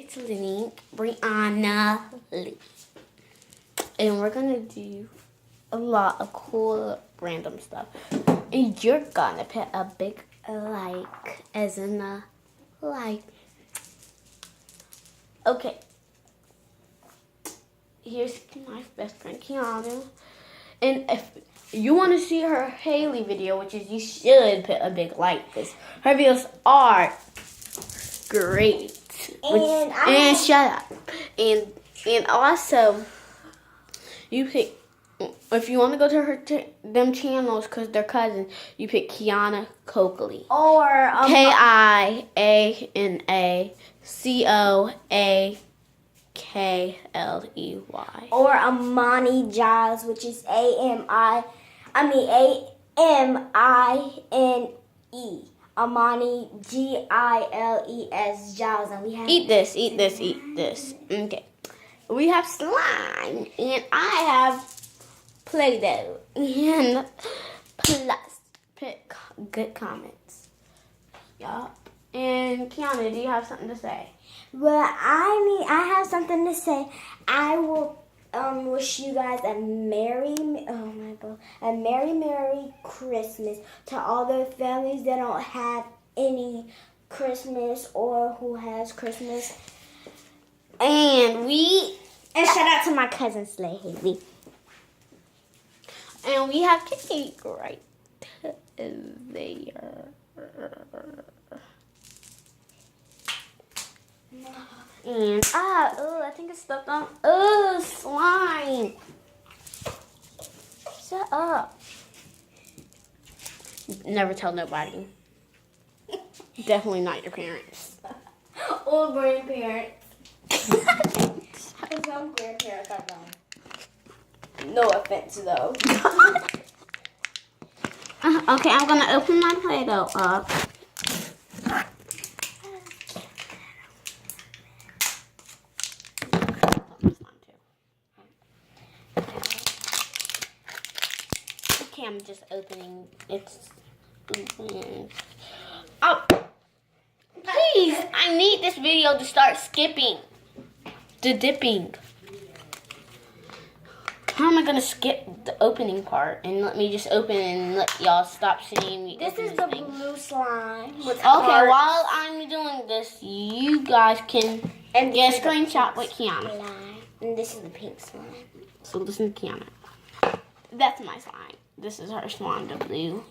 it's Lanique, Brianna Lee. And we're gonna do a lot of cool random stuff. And you're gonna put a big like, as in a like. Okay. Here's my best friend Kiana. And if you want to see her Haley video, which is you should put a big like, because her videos are great. And shut up. And also, you pick, if you want to go to her them channels because they're cousins, you pick Kiana Coakley. Or KIANACOAKLEY. Or Amani Giles, which is AMINE. Amani GILES Giles, and we have eat this. Okay. We have slime, and I have Play-Doh, and plus pick good comments. Yup. And Kiana, do you have something to say? Well, I have something to say. I will wish you guys a merry Christmas to all the families that don't have any Christmas or who has Christmas. And shout out to my cousin Slay Haley. And we have cake right there. And I think it's stuffed on. Slime. Shut up. Never tell nobody. Definitely not your parents. Or grandparents. Some grandparents are dumb. No offense, though. Okay, I'm gonna open my Play-Doh up. Okay, I'm just opening. It's oh, please! I need this video to start skipping the dipping. How am I gonna skip the opening part and let me just open and let y'all stop seeing me? This is the blue slime. Okay, while I'm doing this, you guys can get a screenshot with Kiana. And this is the pink slime. So listen to Kiana. That's my slime. This is her slime, the blue.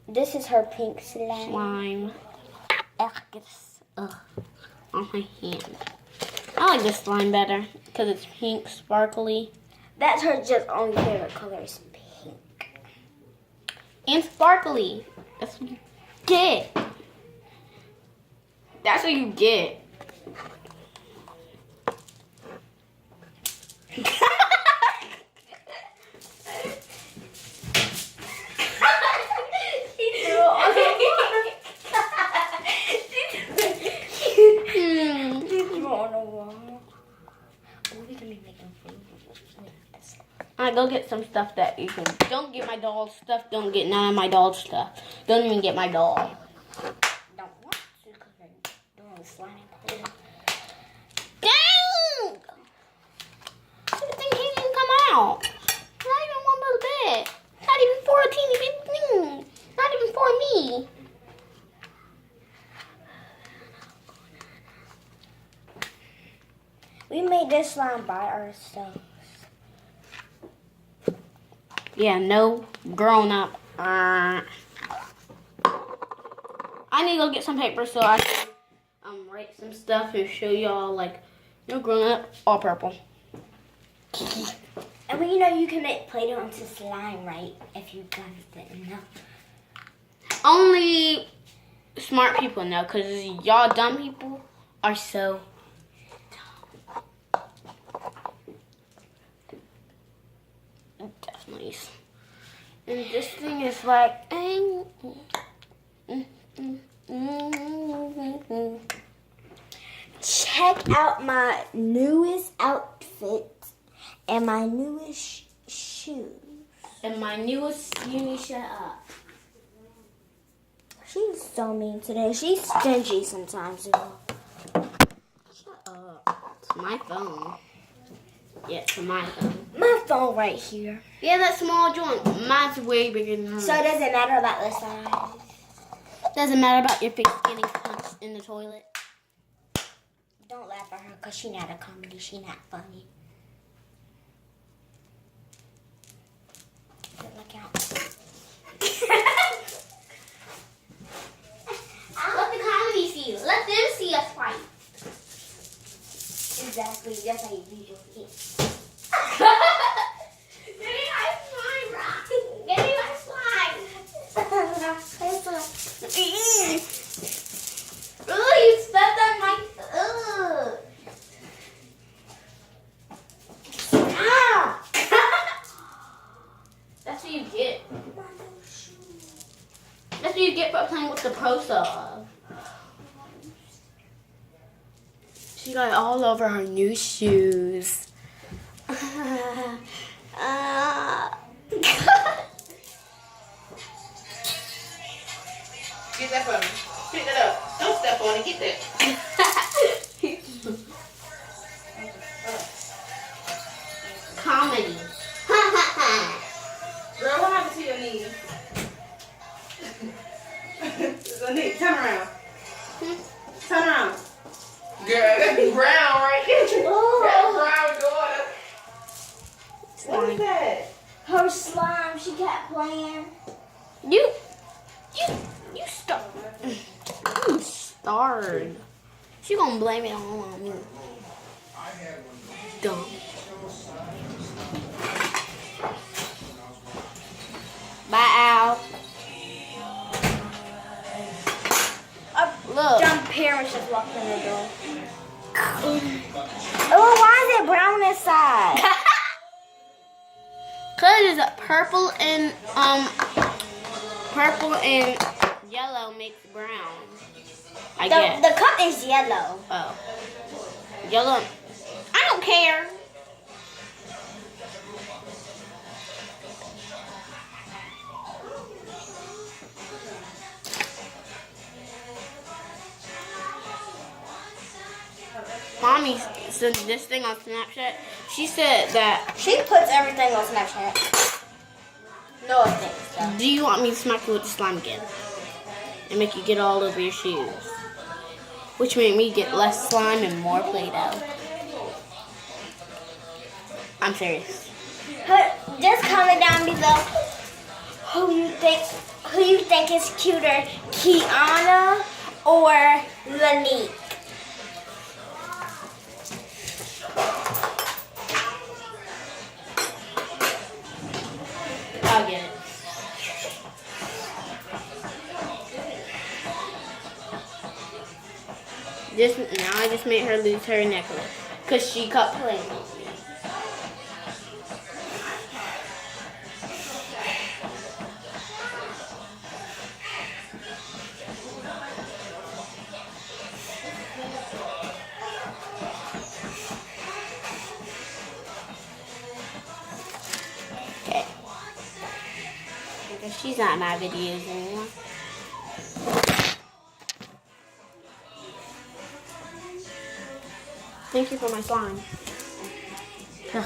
This is her pink slime. Ugh, on my hand. I like this slime better because it's pink, sparkly. That's her just only favorite color is pink. And sparkly. That's what you get. That's what you get. I go get some stuff that you can. Don't get my doll stuff. Don't get none of my doll stuff. Don't even get my doll. Don't want to because I'm doing the slime. Dang! This thing can't even come out. Not even one little bit. Not even for a teeny bit thing. Not even for me. We made this slime by ourselves. Yeah, no grown up. I need to go get some paper so I can write some stuff and show y'all like no grown up, all purple. And you know you can make Play-Doh into slime, right? If you guys didn't know. Only smart people know, because y'all dumb people are so dumb. Definitely. And this thing is like check out my newest outfit and my newest shoes. And my newest uni shut up. She's so mean today. She's stingy sometimes. Shut up. My phone. Yeah, it's my phone. My phone right here. Yeah, that small joint. Mine's way bigger than hers. So it doesn't matter about the size. Doesn't matter about your face getting punched in the toilet. Don't laugh at her because she's not a comedy. She's not funny. Look out. Let the comedy see you. Let them see us fight. Exactly. That's how you do your kids. Give me my slime, Rock. Give me my slime. Ooh, you stepped on my... Ugh. Ah! That's what you get. That's what you get for playing with the Pro Stuff. She got it all over her new shoes. Get that from me. Pick that up. Don't step on it. Get that. Comedy. Girl, what happened to your knee? Lanique, turn around. Turn around. Girl, that's brown right there. That's brown daughter. What is that? Her slime. She kept playing. You start. You started. She gonna blame it all on me. Dumb. Bye, Al. Look. Dumb parents just walked in the door. Oh, why is it brown inside? Cause it's purple and yellow makes brown. I guess. The cup is yellow. Oh. Yellow. I don't care. Mommy sent this thing on Snapchat. She said that. She puts everything on Snapchat. No offense. Do you want me to smack you with the slime again? And make you get all over your shoes? Which made me get less slime and more Play-Doh. I'm serious. Just comment down below who you think is cuter, Kiana or Lanique. I'll get it. Now I just made her lose her necklace because she kept playing. Okay. Because she's not in my videos anymore. Thank you for my slime. Ugh.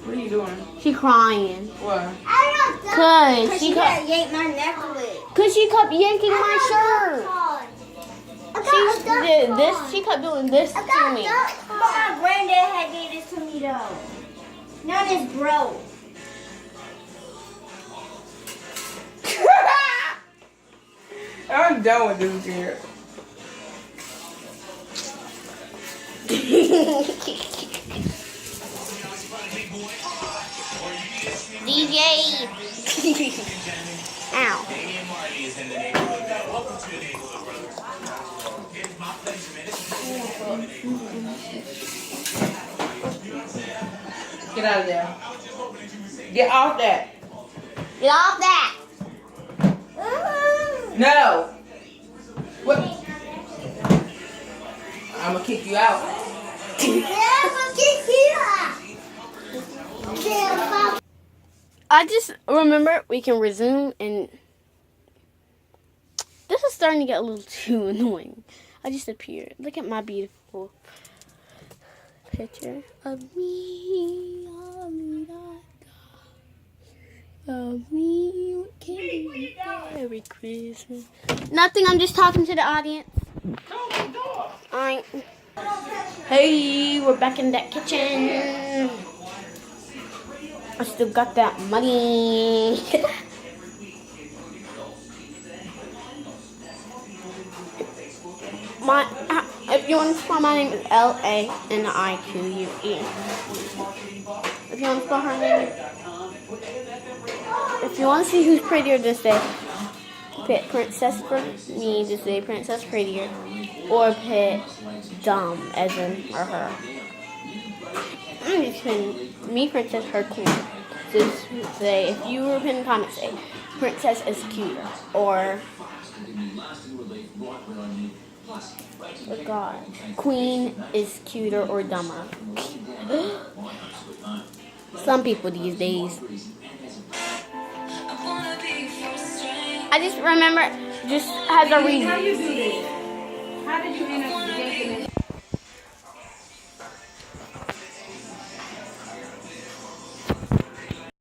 What are you doing? She crying. What? Cause she kept yanked my necklace. yanking my shirt. She did this. She kept doing this to me. But my granddad had gave this to me though. None is broke. I'm done with this girl. DJ. Ow. Get out of there. Get off that. Get off that. No. What? I'm gonna kick you out. I just remember we can resume, and this is starting to get a little too annoying. I just appeared. Look at my beautiful picture of me. Of me. What can be Merry Christmas. Nothing. I'm just talking to the audience. Alright. Hey, we're back in that kitchen. I still got that money. If you want to spell my name is Lanique. If you want to spell her name, if you want to see who's prettier this day, pick Princess for me this day, Princess Prettier, or pick Dumb as in or her. I'm just putting me, Princess, her, Queen. Just say, if you were in the comments, say Princess is cuter, or oh God, Queen is cuter or dumber. Some people these days. I just remember, just has a reason. How you do this? How did you end up dating this?